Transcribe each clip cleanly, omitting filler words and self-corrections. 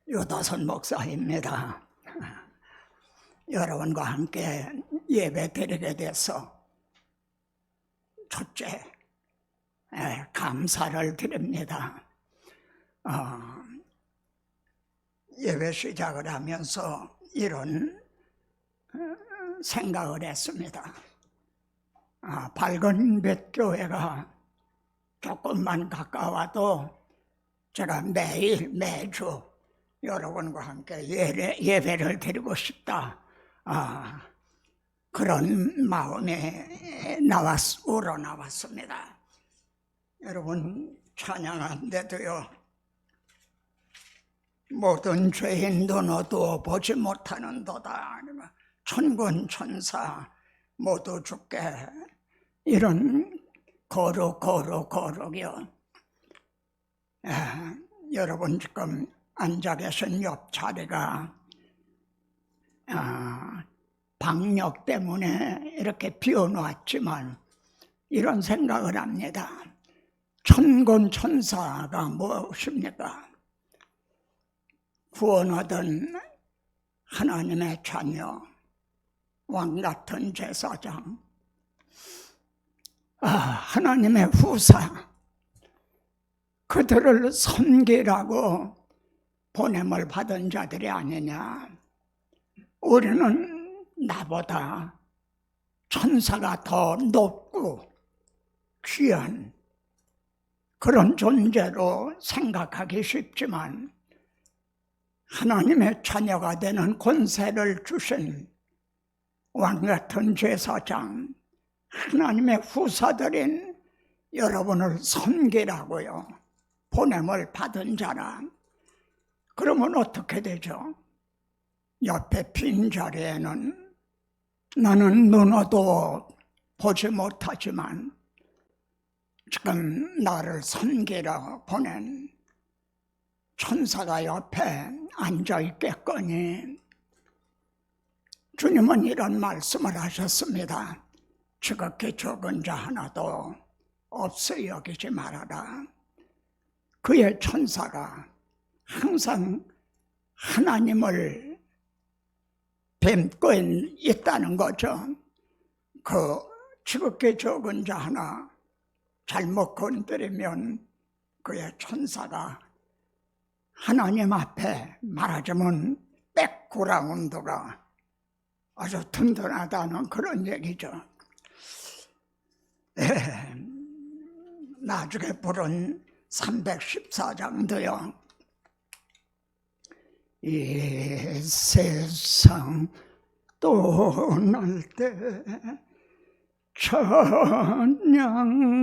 유다선 목사입니다. 여러분과 함께 예배 드리게 돼서 첫째 감사를 드립니다. 예배 시작을 하면서 이런 생각을 했습니다. 밝은 빛 교회가 조금만 가까워도 제가 매주 여러분과 함께 예배를 드리고 싶다. 그런 마음에 우러나왔습니다. 여러분 찬양한데도요, 모든 죄인 눈어도 보지 못하는도다, 천군 천사 모두 죽게, 이런 거룩이요. 여러분 지금 앉아 계신 옆자리가 방역 때문에 이렇게 비워놓았지만 이런 생각을 합니다. 천군 천사가 무엇입니까? 구원 얻은 하나님의 자녀, 왕같은 제사장, 하나님의 후사, 그들을 섬기라고 보냄을 받은 자들이 아니냐. 우리는 나보다 천사가 더 높고 귀한 그런 존재로 생각하기 쉽지만, 하나님의 자녀가 되는 권세를 주신 왕같은 제사장, 하나님의 후사들인 여러분을 섬기라고요 보냄을 받은 자라. 그러면 어떻게 되죠? 옆에 빈 자리에는 나는 눈어도 보지 못하지만 지금 나를 섬기라고 보낸 천사가 옆에 앉아있겠거니, 주님은 이런 말씀을 하셨습니다. 지극히 적은 자 하나도 없어 여기지 말아라. 그의 천사가 항상 하나님을 뵙고 있다는 거죠. 그 지극히 적은 자 하나 잘못 건드리면 그의 천사가 하나님 앞에 말하자면 백그라운드가 아주 든든하다는 그런 얘기죠. 나중에 부른 314장도요. 이 세상 떠날 때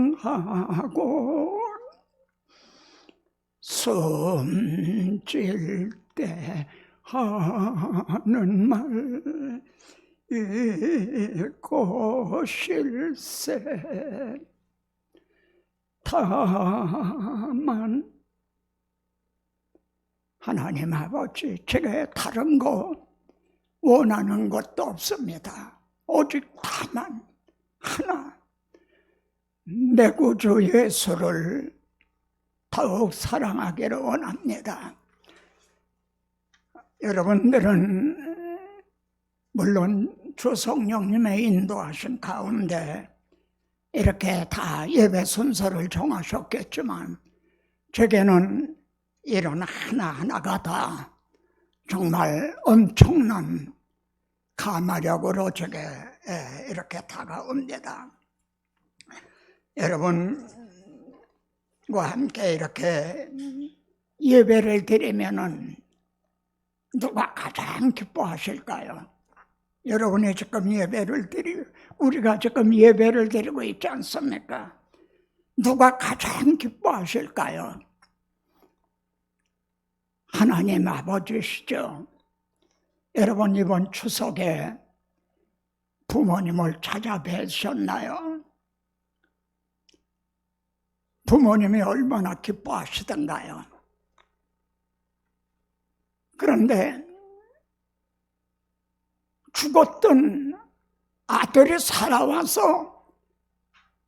찬양하고 숨질 때 하는 말 이것일세. 다만 하나님 아버지, 제가 다른 거 원하는 것도 없습니다. 오직 다만 하나, 내 구주 예수를 더욱 사랑하기를 원합니다. 여러분들은 물론 주 성령님의 인도하신 가운데 이렇게 다 예배 순서를 정하셨겠지만, 제게는 이런 하나하나가 다 정말 엄청난 감화력으로 제게 이렇게 다가옵니다. 여러분과 함께 이렇게 예배를 드리면은 누가 가장 기뻐하실까요? 여러분이 지금 우리가 지금 예배를 드리고 있지 않습니까? 누가 가장 기뻐하실까요? 하나님 아버지시죠. 여러분 이번 추석에 부모님을 찾아뵈셨나요? 부모님이 얼마나 기뻐하시던가요? 그런데 죽었던 아들이 살아와서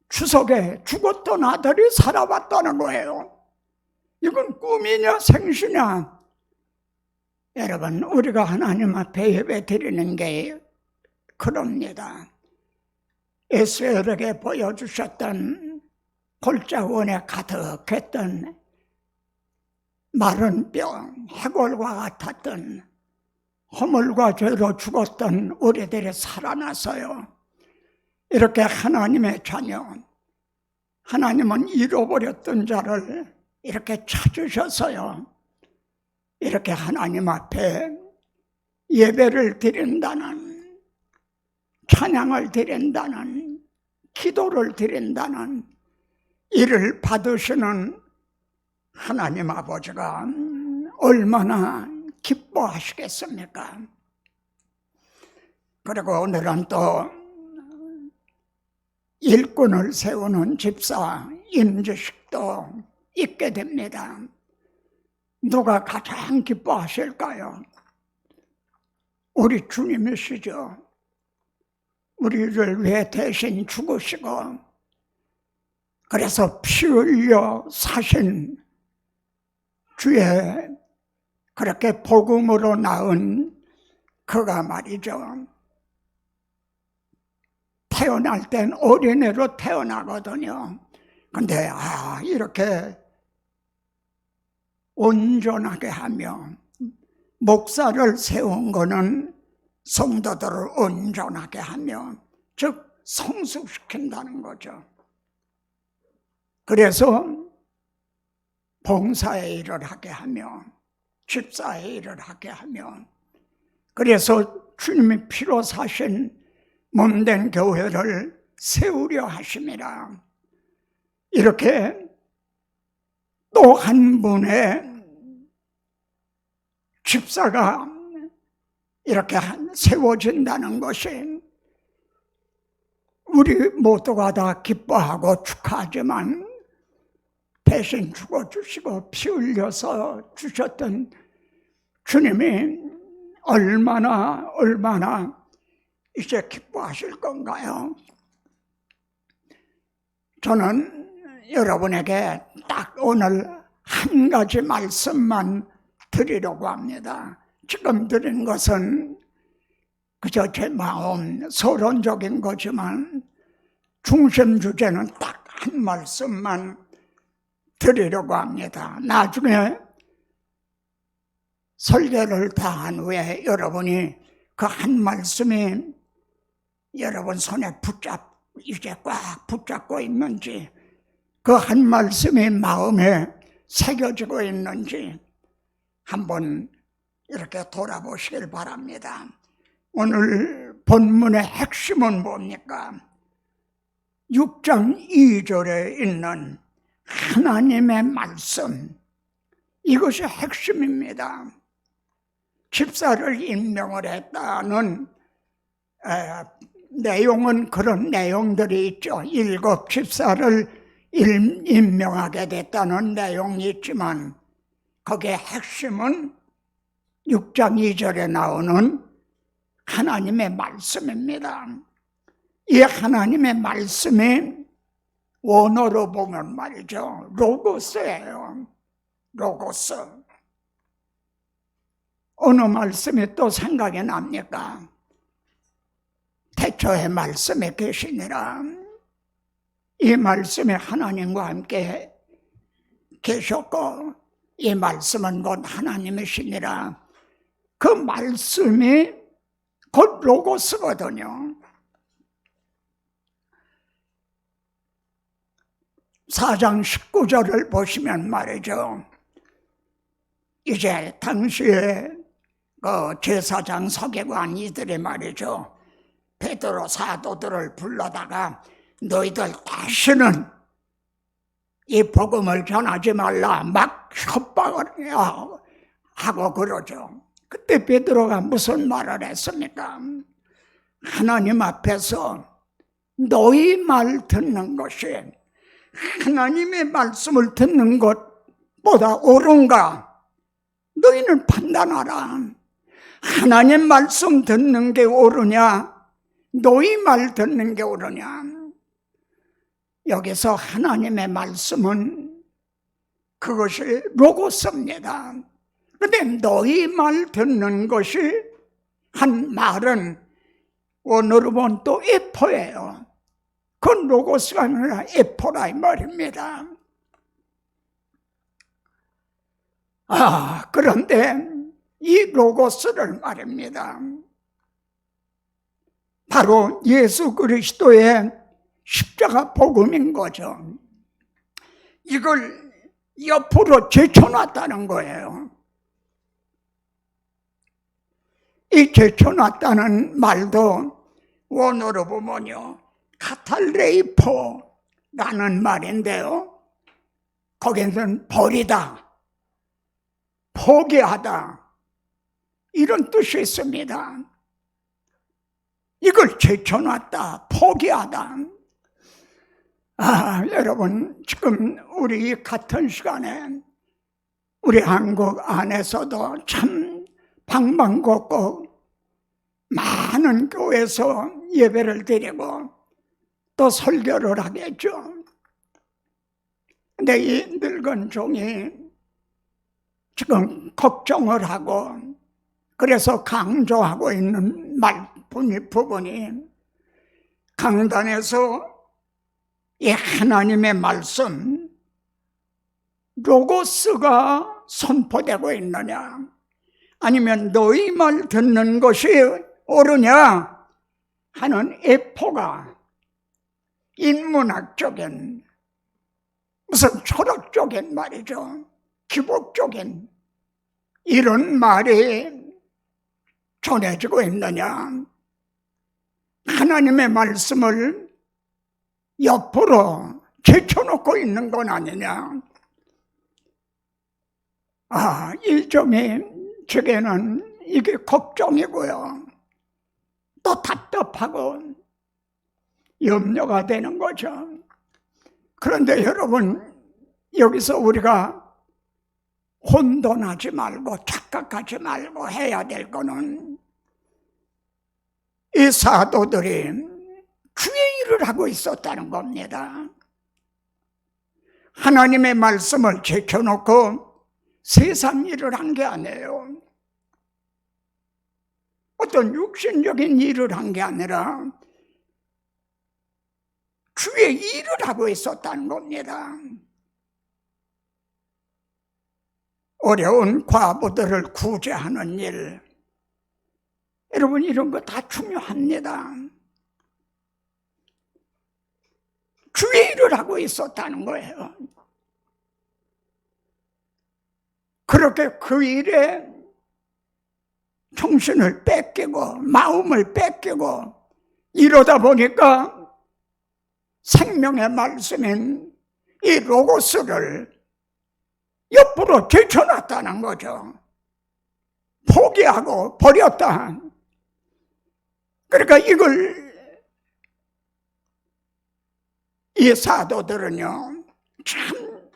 추석에 죽었던 아들이 살아왔다는 거예요. 이건 꿈이냐 생시냐 여러분, 우리가 하나님 앞에 예배 드리는 게 그럽니다. 에스겔에게 보여주셨던 골짜기원에 가득했던 마른 뼈, 해골과 같았던 허물과 죄로 죽었던 우리들이 살아나서요, 이렇게 하나님의 자녀, 하나님은 잃어버렸던 자를 이렇게 찾으셔서요, 이렇게 하나님 앞에 예배를 드린다는, 찬양을 드린다는, 기도를 드린다는 이를 받으시는 하나님 아버지가 얼마나 기뻐하시겠습니까? 그리고 오늘은 또 일꾼을 세우는 집사 임직식도 있게 됩니다. 누가 가장 기뻐하실까요? 우리 주님이시죠. 우리를 위해 대신 죽으시고 그래서 피 흘려 사신 주의 그렇게 복음으로 낳은 그가 말이죠, 태어날 땐 어린애로 태어나거든요. 근데 이렇게 온전하게 하며 목사를 세운 거는 성도들을 온전하게 하며, 즉 성숙시킨다는 거죠. 그래서 봉사의 일을 하게 하며 집사의 일을 하게 하며, 그래서 주님이 피로 사신 몸된 교회를 세우려 하심이라. 이렇게 또 한 분의 집사가 이렇게 세워진다는 것이 우리 모두가 다 기뻐하고 축하하지만, 대신 죽어주시고 피 흘려서 주셨던 주님이 얼마나 이제 기뻐하실 건가요? 저는 여러분에게 딱 오늘 한 가지 말씀만 드리려고 합니다. 지금 드린 것은 그저 제 마음 서론적인 거지만 중심 주제는 딱 한 말씀만 드리려고 합니다. 나중에 설교를 다 한 후에 여러분이 그 한 말씀이 여러분 손에 이제 꽉 붙잡고 있는지, 그 한 말씀이 마음에 새겨지고 있는지 한번 이렇게 돌아보시길 바랍니다. 오늘 본문의 핵심은 뭡니까? 6장 2절에 있는 하나님의 말씀, 이것이 핵심입니다. 집사를 임명을 했다는 내용은 그런 내용들이 있죠. 7 집사를 임명하게 됐다는 내용이 있지만, 거기에 핵심은 6장 2절에 나오는 하나님의 말씀입니다. 이 하나님의 말씀이 원어로 보면 말이죠, 로고스예요. 로고스. 어느 말씀이 또 생각이 납니까? 태초에 말씀에 계시니라. 이 말씀이 하나님과 함께 계셨고 이 말씀은 곧 하나님이시니라. 그 말씀이 곧 로고스거든요. 4장 19절을 보시면 말이죠, 이제 당시에 그 제사장 서기관 이들이 말이죠, 베드로 사도들을 불러다가 너희들 다시는 이 복음을 전하지 말라 막 협박을 하고 그러죠. 그때 베드로가 무슨 말을 했습니까? 하나님 앞에서 너희 말 듣는 것이 하나님의 말씀을 듣는 것보다 옳은가? 너희는 판단하라. 하나님 말씀 듣는 게 옳으냐? 너희 말 듣는 게 옳으냐? 여기서 하나님의 말씀은 그것이 로고스입니다. 근데 너희 말 듣는 것이 한 말은 오늘로 보면 또 에포예요. 그건 로고스가 아니라 에포라 이 말입니다. 그런데 이 로고스를 말입니다. 바로 예수 그리스도의 십자가 복음인 거죠. 이걸 옆으로 제쳐놨다는 거예요. 이 제쳐놨다는 말도 원어로 보면요, 카탈레이포라는 말인데요, 거기에서는 버리다, 포기하다 이런 뜻이 있습니다. 이걸 제쳐놨다, 포기하다. 여러분, 지금 우리 같은 시간에 우리 한국 안에서도 참 방방곡곡 많은 교회에서 예배를 드리고 또 설교를 하겠죠. 근데 이 늙은 종이 지금 걱정을 하고 그래서 강조하고 있는 부분이 강단에서 이 하나님의 말씀 로고스가 선포되고 있느냐, 아니면 너희 말 듣는 것이 옳으냐 하는 에포가 인문학적인 무슨 철학적인 말이죠. 기복적인 이런 말이 전해지고 있느냐, 하나님의 말씀을 옆으로 제쳐놓고 있는 건 아니냐. 이 점이 제게는 이게 걱정이고요, 또 답답하고 염려가 되는 거죠. 그런데 여러분, 여기서 우리가 혼돈하지 말고 착각하지 말고 해야 될 거는, 이 사도들이 주의 일을 하고 있었다는 겁니다. 하나님의 말씀을 제쳐놓고 세상 일을 한 게 아니에요. 어떤 육신적인 일을 한 게 아니라 주의 일을 하고 있었다는 겁니다. 어려운 과부들을 구제하는 일, 여러분, 이런 거 다 중요합니다. 주의 일을 하고 있었다는 거예요. 그렇게 그 일에 정신을 뺏기고 마음을 뺏기고 이러다 보니까 생명의 말씀인 이 로고스를 옆으로 제쳐놨다는 거죠. 포기하고 버렸다. 그러니까 이 사도들은요, 참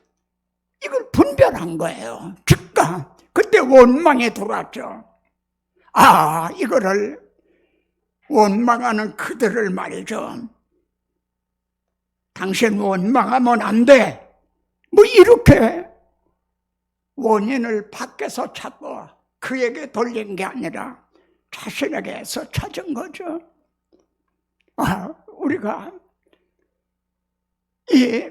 이걸 분별한 거예요. 즉각 그때 원망이 들어왔죠. 이거를 원망하는 그들을 말이죠, 당신 원망하면 안 돼, 뭐 이렇게 원인을 밖에서 찾고 그에게 돌린 게 아니라 자신에게서 찾은 거죠. 우리가 이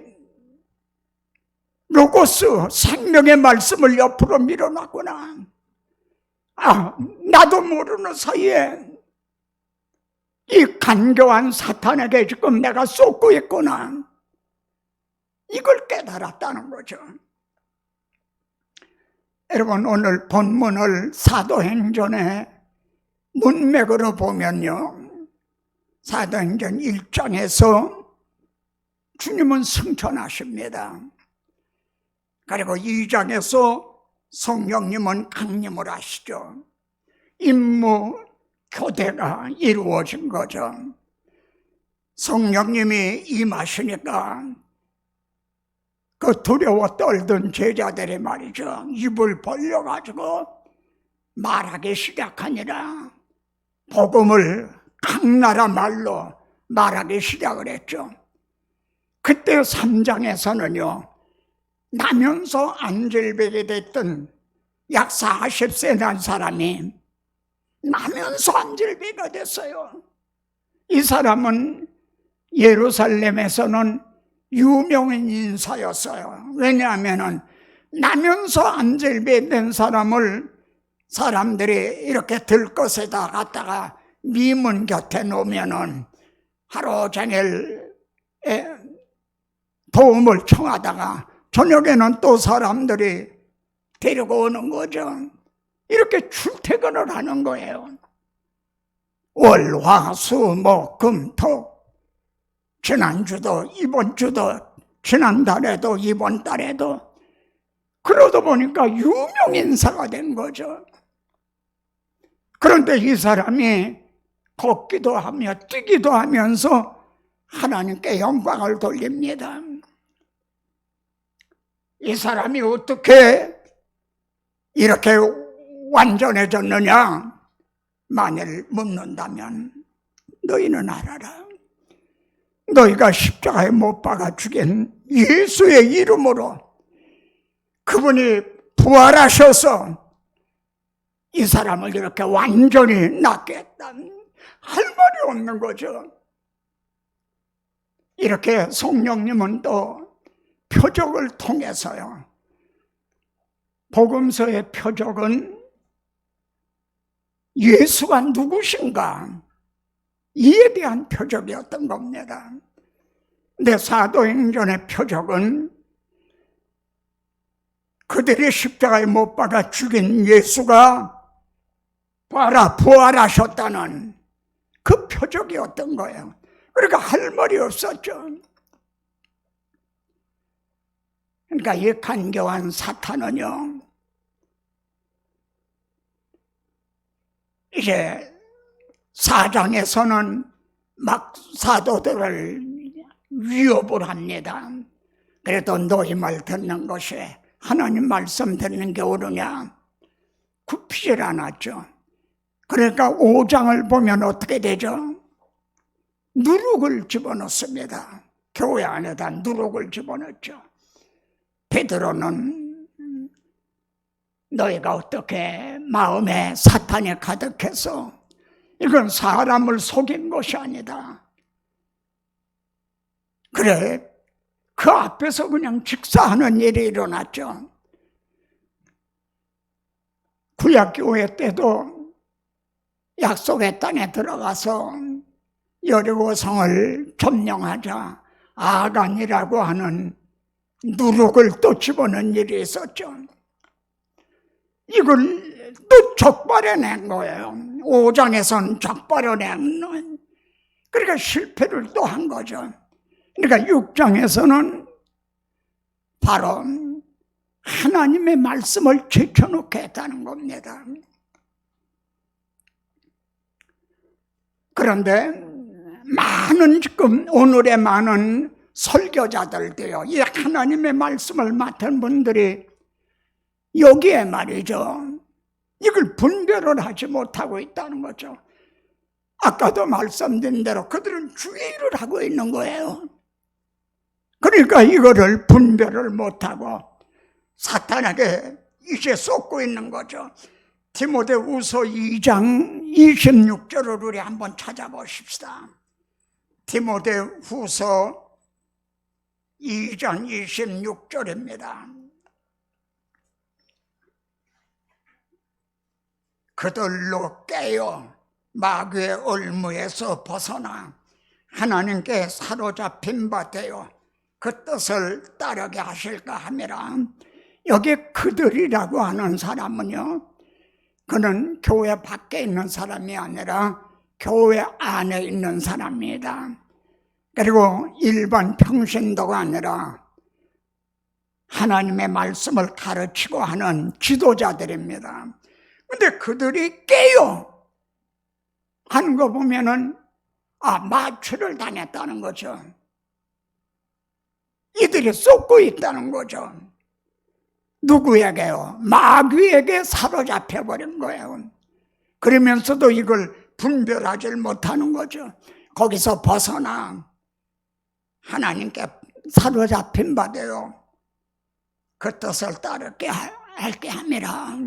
로고스 생명의 말씀을 옆으로 밀어놨구나. 나도 모르는 사이에 이 간교한 사탄에게 지금 내가 쏟고 있구나. 이걸 깨달았다는 거죠. 여러분, 오늘 본문을 사도행전의 문맥으로 보면요, 사도행전 1장에서 주님은 승천하십니다. 그리고 2장에서 성령님은 강림을 하시죠. 임무 교대가 이루어진 거죠. 성령님이 임하시니까 그 두려워 떨던 제자들이 말이죠, 입을 벌려가지고 말하기 시작하니라 복음을 각 나라 말로 말하기 시작을 했죠. 그때 3장에서는요, 나면서 안질되게 됐던 약 40세 난 사람이 나면서 안질비가 됐어요. 이 사람은 예루살렘에서는 유명한 인사였어요. 왜냐하면 나면서 안질비 된 사람을 사람들이 이렇게 들것에다 갖다가 미문 곁에 놓으면은 하루 종일 도움을 청하다가 저녁에는 또 사람들이 데리고 오는 거죠. 이렇게 출퇴근을 하는 거예요. 월, 화, 수, 목, 금, 토. 지난주도 이번 주도 지난달에도 이번 달에도 그러다 보니까 유명인사가 된 거죠. 그런데 이 사람이 걷기도 하며 뛰기도 하면서 하나님께 영광을 돌립니다. 이 사람이 어떻게 이렇게 완전해졌느냐? 만일 묻는다면 너희는 알아라. 너희가 십자가에 못 박아 죽인 예수의 이름으로 그분이 부활하셔서 이 사람을 이렇게 완전히 낫게 했다. 할 말이 없는 거죠. 이렇게 성령님은 또 표적을 통해서요. 복음서의 표적은 예수가 누구신가? 이에 대한 표적이었던 겁니다. 근데 사도행전의 표적은 그들이 십자가에 못 박아 죽인 예수가 봐라 부활하셨다는 그 표적이었던 거예요. 그러니까 할 말이 없었죠. 그러니까 이 간교한 사탄은요, 이제 사장에서는 막 사도들을 위협을 합니다. 그래도 너희 말 듣는 것이 하나님 말씀 듣는 게 옳으냐? 굽히질 않았죠. 그러니까 5장을 보면 어떻게 되죠? 누룩을 집어넣습니다. 교회 안에다 누룩을 집어넣죠. 베드로는 너희가 어떻게 마음에 사탄이 가득해서 이건 사람을 속인 것이 아니다. 그래, 그 앞에서 그냥 직사하는 일이 일어났죠. 구약교회 때도 약속의 땅에 들어가서 여리고성을 점령하자 아간이라고 하는 누룩을 또 집어넣은 일이 있었죠. 이걸 또 적발해낸 거예요. 5장에서는 적발해낸, 그러니까 실패를 또 한 거죠. 그러니까 6장에서는 바로 하나님의 말씀을 제쳐놓게 했다는 겁니다. 그런데 많은 지금 오늘의 많은 설교자들도요, 이 하나님의 말씀을 맡은 분들이 여기에 말이죠, 이걸 분별을 하지 못하고 있다는 거죠. 아까도 말씀드린 대로 그들은 주의를 하고 있는 거예요. 그러니까 이거를 분별을 못하고 사탄에게 이제 쏟고 있는 거죠. 디모데후서 2장 26절을 우리 한번 찾아보십시다. 디모데후서 2장 26절입니다. 그들로 깨어 마귀의 올무에서 벗어나 하나님께 사로잡힌 바 되어 그 뜻을 따르게 하실까 함이라. 여기 그들이라고 하는 사람은요, 그는 교회 밖에 있는 사람이 아니라 교회 안에 있는 사람입니다. 그리고 일반 평신도가 아니라 하나님의 말씀을 가르치고 하는 지도자들입니다. 근데 그들이 깨요 하는 거 보면은 마취를 당했다는 거죠. 이들이 쏟고 있다는 거죠. 누구에게요? 마귀에게 사로잡혀 버린 거예요. 그러면서도 이걸 분별하지 못하는 거죠. 거기서 벗어나 하나님께 사로잡힌 바 되어 그 뜻을 따르게 알게 함이라.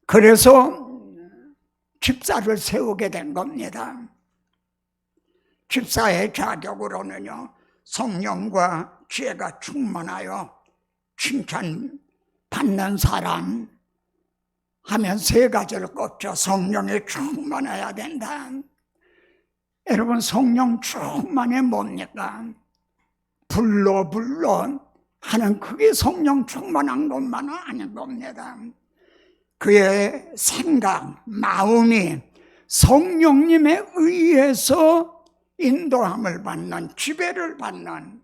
그래서 집사를 세우게 된 겁니다. 집사의 자격으로는요, 성령과 지혜가 충만하여 칭찬받는 사람 하면 세 가지를 꼽죠. 성령이 충만해야 된다. 여러분, 성령 충만이 뭡니까? 불러 하는 그게 성령 충만한 것만은 아닌 겁니다. 그의 생각, 마음이 성령님에 의해서 인도함을 받는, 지배를 받는,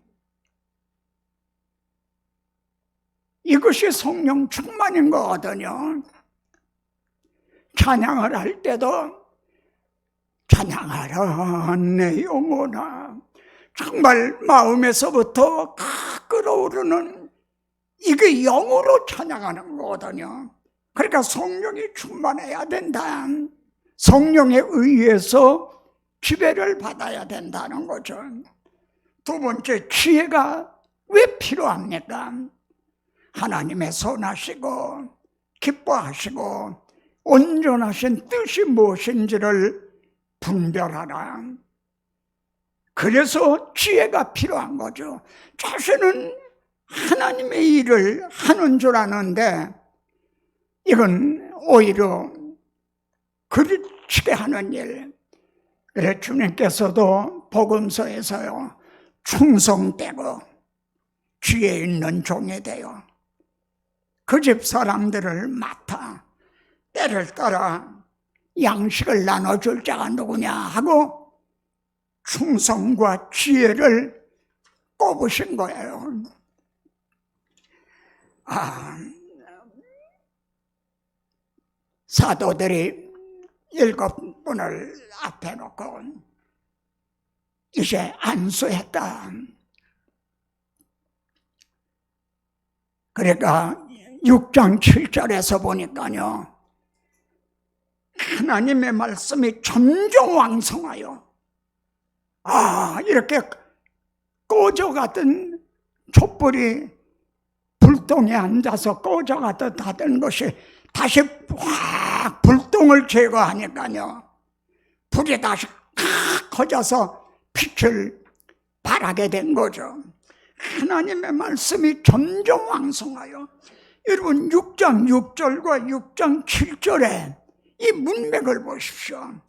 이것이 성령 충만인 거거든요. 찬양을 할 때도 찬양하라 내 영혼아, 정말 마음에서부터 끓어오르는, 이게 영으로 찬양하는 거거든요. 그러니까 성령이 충만해야 된다. 성령에 의해서 지배를 받아야 된다는 거죠. 두 번째, 지혜가 왜 필요합니까? 하나님의 선하시고 기뻐하시고 온전하신 뜻이 무엇인지를 분별하라. 그래서 지혜가 필요한 거죠. 자신은 하나님의 일을 하는 줄 아는데 이건 오히려 그르치게 하는 일. 그래 주님께서도 복음서에서요, 충성되고 지혜 있는 종이 되어 그 집 사람들을 맡아 때를 따라 양식을 나눠줄 자가 누구냐 하고 충성과 지혜를 꼽으신 거예요. 사도들이 7분을 앞에 놓고 이제 안수했다. 그러니까 6장 7절에서 보니까요, 하나님의 말씀이 점점 왕성하여, 이렇게 꺼져가던 촛불이 불똥에 앉아서 꺼져가던 하던 것이 다시 확 불똥을 제거하니까요, 불이 다시 칵 커져서 빛을 발하게 된 거죠. 하나님의 말씀이 점점 왕성하여, 여러분 6장 6절과 6장 7절에 이 문맥을 보십시오.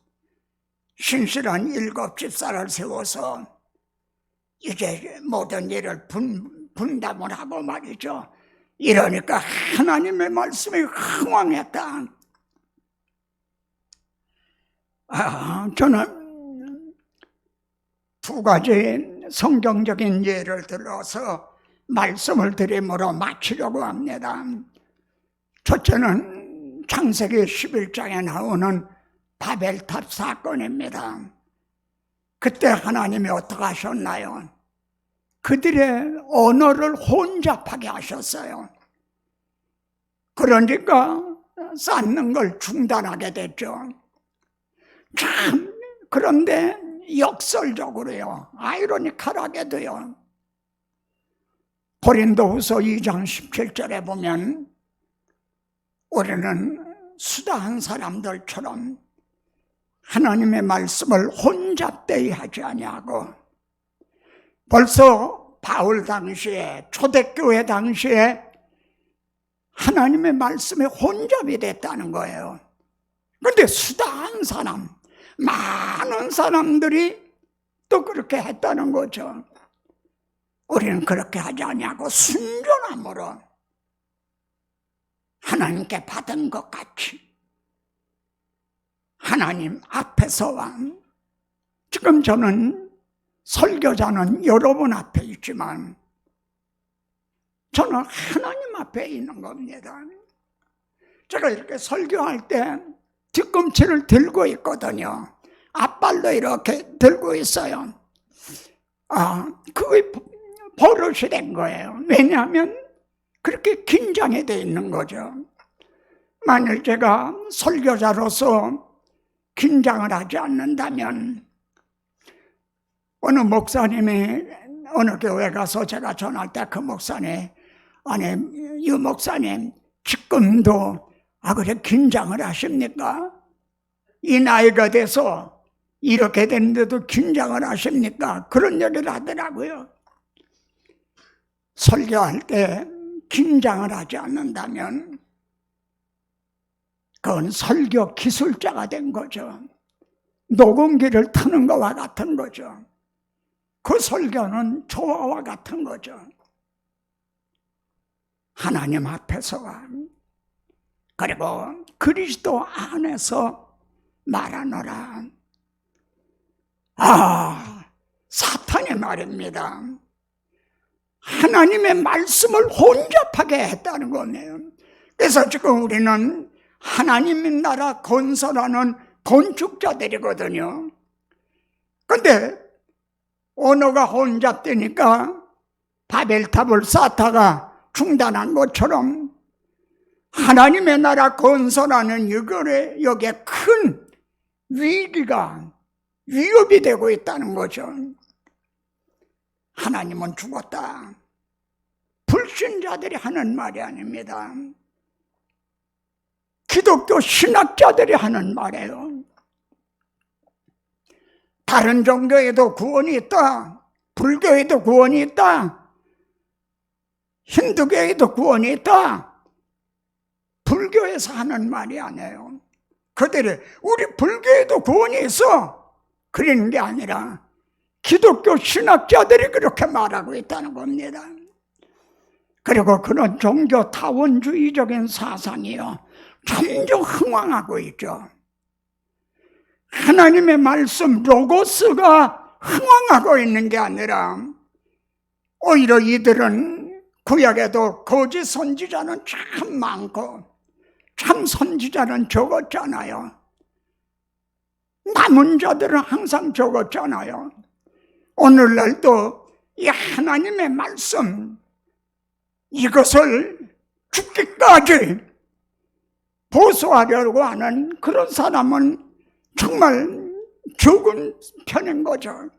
신실한 7 집사를 세워서 이제 모든 일을 분담을 하고 말이죠. 이러니까 하나님의 말씀이 흥왕했다. 저는 2가지 성경적인 예를 들어서 말씀을 드림으로 마치려고 합니다. 첫째는 창세기 11장에 나오는 바벨탑 사건입니다. 그때 하나님이 어떻게 하셨나요? 그들의 언어를 혼잡하게 하셨어요. 그러니까 쌓는 걸 중단하게 됐죠. 참, 그런데 역설적으로요, 아이러니컬하게도요, 고린도후서 2장 17절에 보면 우리는 수다한 사람들처럼 하나님의 말씀을 혼잡되이 하지 아니하고, 벌써 바울 당시에, 초대교회 당시에 하나님의 말씀에 혼잡이 됐다는 거예요. 그런데 수다한 사람, 많은 사람들이 또 그렇게 했다는 거죠. 우리는 그렇게 하지 아니하고 순전함으로 하나님께 받은 것 같이 하나님 앞에서와, 지금 저는 설교자는 여러분 앞에 있지만 저는 하나님 앞에 있는 겁니다. 제가 이렇게 설교할 때 뒤꿈치를 들고 있거든요. 앞발로 이렇게 들고 있어요. 그게 버릇이 된 거예요. 왜냐하면 그렇게 긴장이 돼 있는 거죠. 만일 제가 설교자로서 긴장을 하지 않는다면, 어느 목사님이 어느 교회 가서 제가 전할 때 그 목사님, 아니, 유 목사님, 지금도 그래 긴장을 하십니까? 이 나이가 돼서 이렇게 됐는데도 긴장을 하십니까? 그런 얘기를 하더라고요. 설교할 때 긴장을 하지 않는다면 그건 설교 기술자가 된 거죠. 녹음기를 트는 것과 같은 거죠. 그 설교는 조화와 같은 거죠. 하나님 앞에서 그리고 그리스도 안에서 말하노라. 사탄이 말입니다. 하나님의 말씀을 혼잡하게 했다는 거네요. 그래서 지금 우리는 하나님의 나라 건설하는 건축자들이거든요. 근데 언어가 혼잡되니까 바벨탑을 쌓다가 중단한 것처럼 하나님의 나라 건설하는 이거에 여기에 큰 위협이 되고 있다는 거죠. 하나님은 죽었다. 불신자들이 하는 말이 아닙니다. 기독교 신학자들이 하는 말이에요. 다른 종교에도 구원이 있다. 불교에도 구원이 있다. 힌두교에도 구원이 있다. 불교에서 하는 말이 아니에요. 그들이 우리 불교에도 구원이 있어. 그러는 게 아니라 기독교 신학자들이 그렇게 말하고 있다는 겁니다. 그리고 그런 종교 타원주의적인 사상이요, 점점 흥황하고 있죠. 하나님의 말씀 로고스가 흥황하고 있는 게 아니라 오히려 이들은 구약에도 거짓 선지자는 참 많고 참 선지자는 적었잖아요. 남은 자들은 항상 적었잖아요. 오늘날도 이 하나님의 말씀, 이것을 죽기까지 보수하려고 하는 그런 사람은 정말 적은 편인 거죠.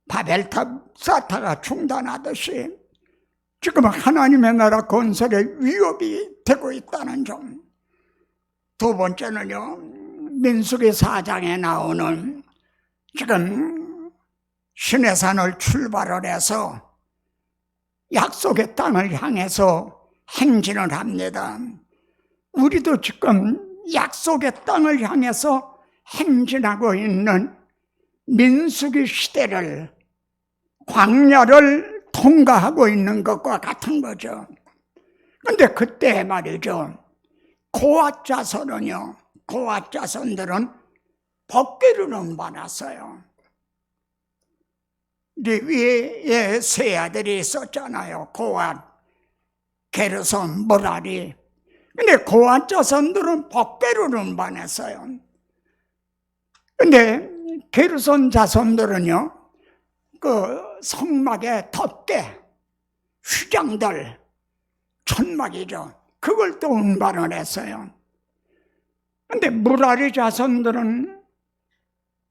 바벨탑 쌓다가 중단하듯이 지금 하나님의 나라 건설에 위협이 되고 있다는 점. 두 번째는요, 민수기 4장에 나오는 지금 시내산을 출발을 해서 약속의 땅을 향해서 행진을 합니다. 우리도 지금 약속의 땅을 향해서 행진하고 있는 민수기 시대를, 광야를 통과하고 있는 것과 같은 거죠. 근데 그때 말이죠, 고앗 자손은요, 고앗 자손들은 법궤를 받았어요. 레위의 세 아들이 있었잖아요. 고앗, 게르손, 므라리. 근데 고앗 자손들은 법궤를 받았어요. 근데 게르손 자손들은요, 그 성막의 덮개, 휘장들, 천막이죠. 그걸 또 운반을 했어요. 근데 므라리 자손들은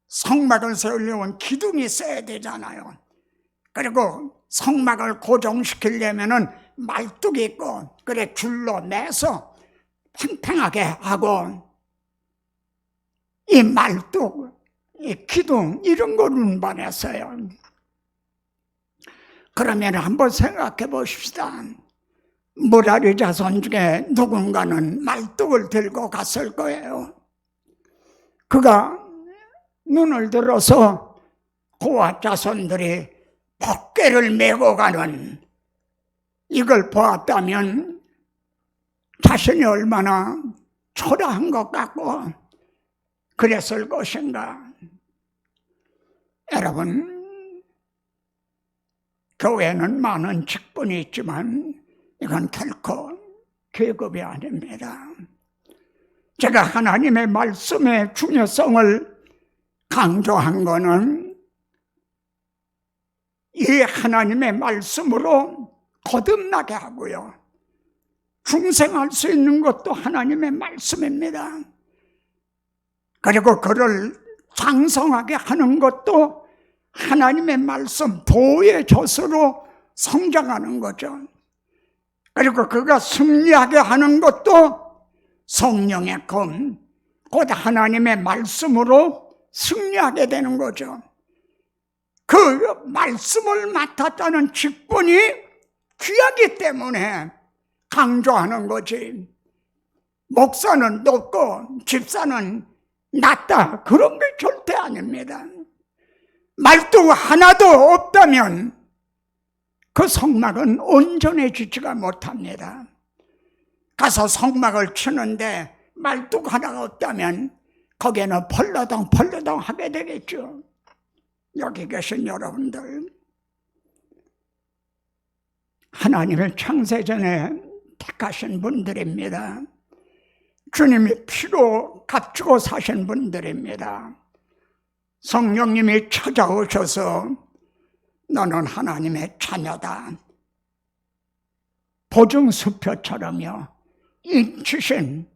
성막을 세우려면 기둥이 있어야 되잖아요. 그리고 성막을 고정시키려면은 말뚝이 있고, 그래 줄로 매서 팽팽하게 하고, 이 말뚝, 이 기둥 이런 걸 운반했어요. 그러면 한번 생각해 보십시다. 므라리 자손 중에 누군가는 말뚝을 들고 갔을 거예요. 그가 눈을 들어서 고앗 자손들이 법궤를 메고 가는 이걸 보았다면 자신이 얼마나 초라한 것 같고 그랬을 것인가. 여러분, 교회는 많은 직분이 있지만 이건 결코 계급이 아닙니다. 제가 하나님의 말씀의 중요성을 강조한 거는 이 하나님의 말씀으로 거듭나게 하고요, 중생할 수 있는 것도 하나님의 말씀입니다. 그리고 그를 장성하게 하는 것도 하나님의 말씀, 도의 젖으로 성장하는 거죠. 그리고 그가 승리하게 하는 것도 성령의 검, 곧 하나님의 말씀으로 승리하게 되는 거죠. 그 말씀을 맡았다는 직분이 귀하기 때문에 강조하는 거지. 목사는 높고 집사는 낮다, 그런 게 절대 아닙니다. 말뚝 하나도 없다면 그 성막은 온전해지지가 못합니다. 가서 성막을 치는데 말뚝 하나가 없다면 거기에는 펄러덩 하게 되겠죠. 여기 계신 여러분들, 하나님을 창세전에 택하신 분들입니다. 주님이 피로 값주고 사신 분들입니다. 성령님이 찾아오셔서 너는 하나님의 자녀다, 보증수표처럼요 인치신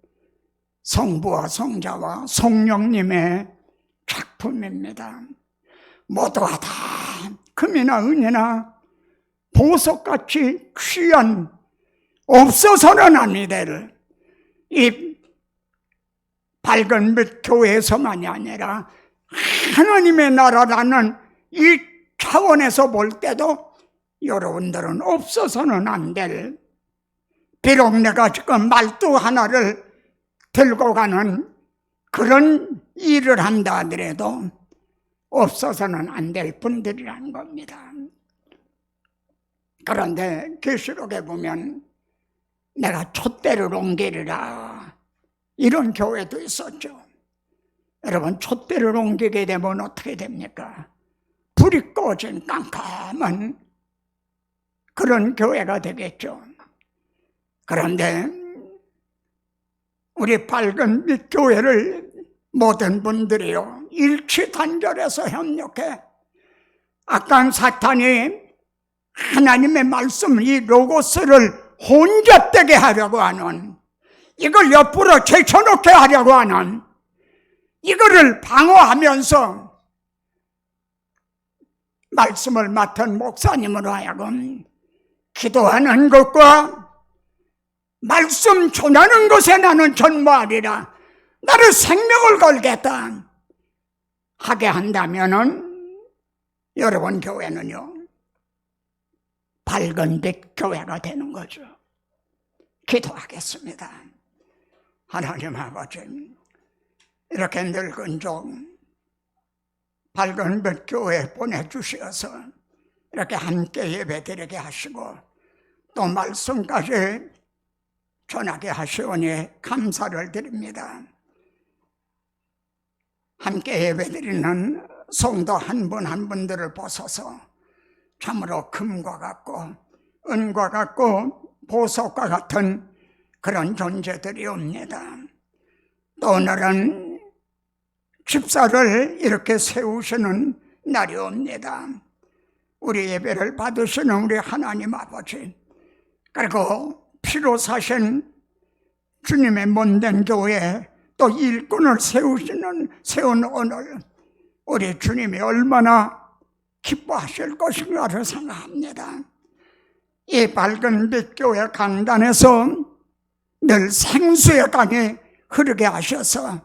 성부와 성자와 성령님의 작품입니다. 모두가 다 금이나 은이나 보석같이 귀한, 없어서는 아니 될 이 밝은 빛 교회에서만이 아니라 하나님의 나라라는 이 차원에서 볼 때도 여러분들은 없어서는 안 될, 비록 내가 지금 말뚝 하나를 들고 가는 그런 일을 한다 하더라도 없어서는 안 될 분들이라는 겁니다. 그런데 계시록에 보면 내가 촛대를 옮기리라, 이런 교회도 있었죠. 여러분, 촛대를 옮기게 되면 어떻게 됩니까? 불이 꺼진 깜깜한 그런 교회가 되겠죠. 그런데 우리 밝은 빛 교회를 모든 분들이요 일치단결해서 협력해 악한 사탄이 하나님의 말씀, 이 로고스를 혼잡되게 하려고 하는, 이걸 옆으로 제쳐놓게 하려고 하는, 이거를 방어하면서 말씀을 맡은 목사님으로 하여금 기도하는 것과 말씀 전하는 것에 나는 전무하리라, 나를 생명을 걸겠다 하게 한다면은 여러분 교회는요 밝은 빛 교회가 되는 거죠. 기도하겠습니다. 하나님 아버지, 이렇게 늙은 종 밝은 빛 교회에 보내주셔서 이렇게 함께 예배드리게 하시고 또 말씀까지 전하게 하시오니 감사를 드립니다. 함께 예배드리는 성도 한 분 한 분들을 보소서. 참으로 금과 같고 은과 같고 보석과 같은 그런 존재들이옵니다. 또 오늘은 집사를 이렇게 세우시는 날이옵니다. 우리 예배를 받으시는 우리 하나님 아버지, 그리고 피로 사신 주님의 몸된 교회, 또 일꾼을 세운 오늘 우리 주님이 얼마나 기뻐하실 것인가를 생각합니다. 이 밝은 빛 교회 강단에서 늘 생수의 강이 흐르게 하셔서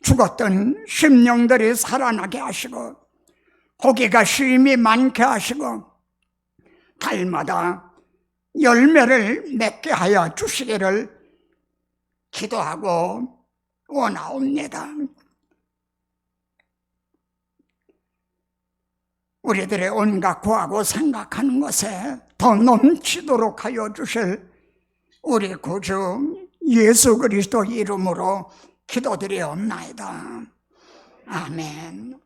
죽었던 심령들이 살아나게 하시고 고기가 쉼이 많게 하시고 달마다 열매를 맺게 하여 주시기를 기도하고 원하옵니다. 우리들의 온갖 구하고 생각하는 것에 더 넘치도록 하여 주실 우리 구주 예수 그리스도 이름으로 기도드리옵나이다. 아멘.